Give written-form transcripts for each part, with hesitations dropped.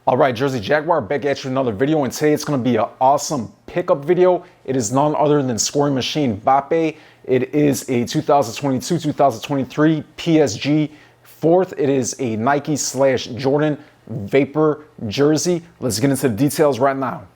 All right, Jersey Jaguar, back at you with another video, and today it's going to be an awesome pickup video. It is none other than scoring machine Mbappe. It is a 2022-2023 PSG fourth. It is a Nike / Jordan Vapor jersey. Let's get into the details right now.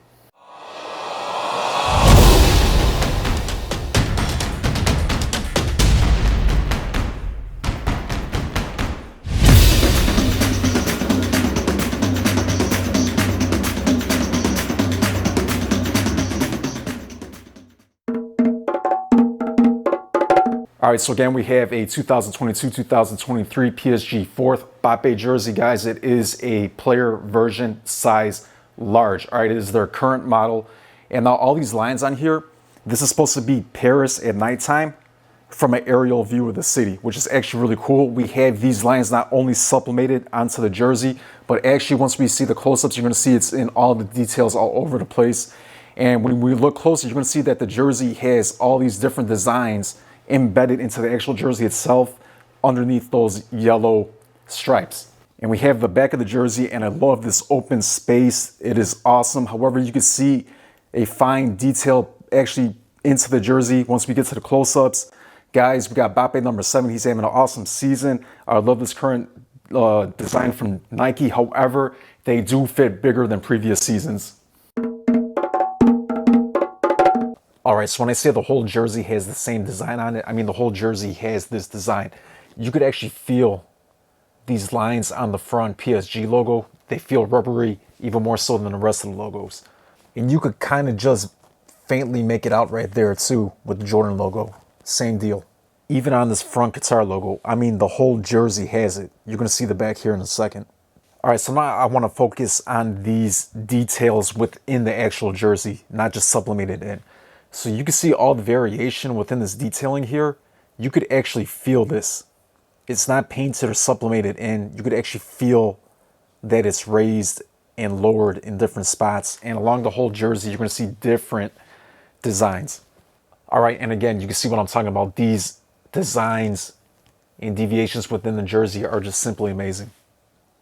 All right, so again, we have a 2022-2023 PSG fourth Mbappe jersey, guys. It is a player version size large. All right, it is their current model. And now all these lines on here, this is supposed to be Paris at nighttime from an aerial view of the city, which is actually really cool. We have these lines not only supplemented onto the jersey, but actually once we see the close-ups, you're gonna see it's in all the details all over the place. And when we look closer, you're gonna see that the jersey has all these different designs embedded into the actual jersey itself underneath those yellow stripes. And we have the back of the jersey, and I love this open space. It is awesome. However, you can see a fine detail actually into the jersey once we get to the close-ups. Guys, we got Mbappe number 7. He's having an awesome season. I love this current design from Nike. However, they do fit bigger than previous seasons. All right, so when I say the whole jersey has the same design on it, I mean the whole jersey has this design. You could actually feel these lines on the front PSG logo. They feel rubbery, even more so than the rest of the logos. And you could kind of just faintly make it out right there too with the Jordan logo. Same deal. Even on this front Qatar logo, I mean the whole jersey has it. You're gonna see the back here in a second. All right, so now I wanna focus on these details within the actual jersey, not just supplemented in. So you can see all the variation within this detailing here. You could actually feel this. It's not painted or supplemented in. You could actually feel that it's raised and lowered in different spots. And along the whole jersey, you're going to see different designs. All right, and again, you can see what I'm talking about. These designs and deviations within the jersey are just simply amazing.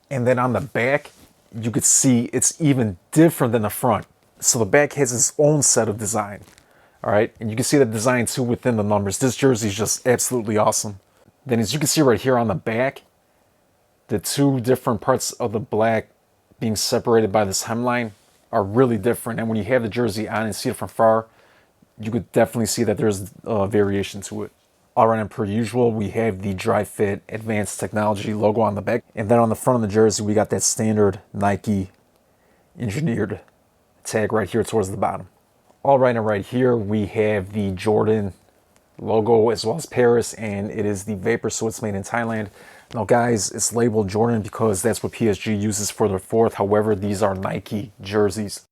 And then on the back, you could see it's even different than the front. So the back has its own set of design. All right, and you can see the design too within the numbers. This jersey is just absolutely awesome. Then as you can see right here on the back, the two different parts of the black being separated by this hemline are really different. And when you have the jersey on and see it from far, you could definitely see that there's a variation to it. All right, and per usual, we have the Dry Fit Advanced Technology logo on the back. And then on the front of the jersey, we got that standard Nike engineered tag right here towards the bottom. All right, and right here we have the Jordan logo as well as Paris, and it is the Vapor, so it's made in Thailand. Now guys, it's labeled Jordan because that's what PSG uses for their fourth. However, these are Nike jerseys.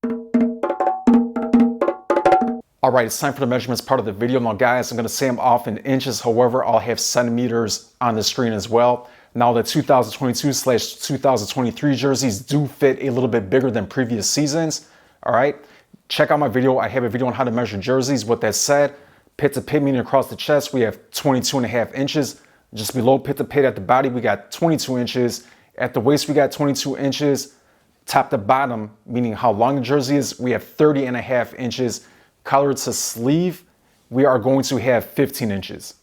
All right, it's time for the measurements part of the video. Now guys, I'm gonna say I'm off in inches. However, I'll have centimeters on the screen as well. Now the 2022/2023 jerseys do fit a little bit bigger than previous seasons. All right. Check out my video. I have a video on how to measure jerseys. With that said, pit to pit, meaning across the chest, we have 22.5 inches. Just below pit to pit at the body, we got 22 inches. At the waist, we got 22 inches. Top to bottom, meaning how long the jersey is, we have 30.5 inches. Collar to sleeve, we are going to have 15 inches.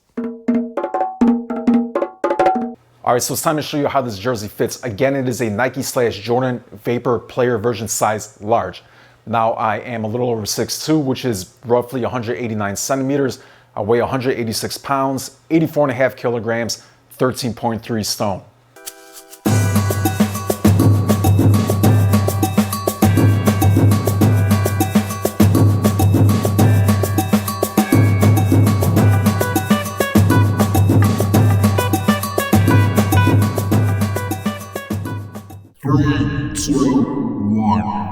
All right, so it's time to show you how this jersey fits. Again, it is a Nike / Jordan Vapor player version size large. Now I am a little over 6'2", which is roughly 189 centimeters. I weigh 186 pounds, 84.5 kilograms, 13.3 stone. Three, two, one.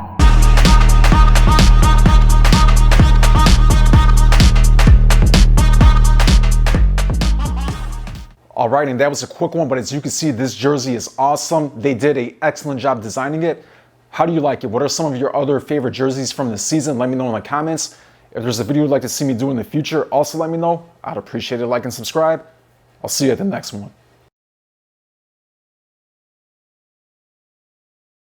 All right, and that was a quick one, but as you can see, this jersey is awesome. They did an excellent job designing it. How do you like it? What are some of your other favorite jerseys from the season? Let me know in the comments. If there's a video you'd like to see me do in the future, also let me know. I'd appreciate it. Like and subscribe. I'll see you at the next one.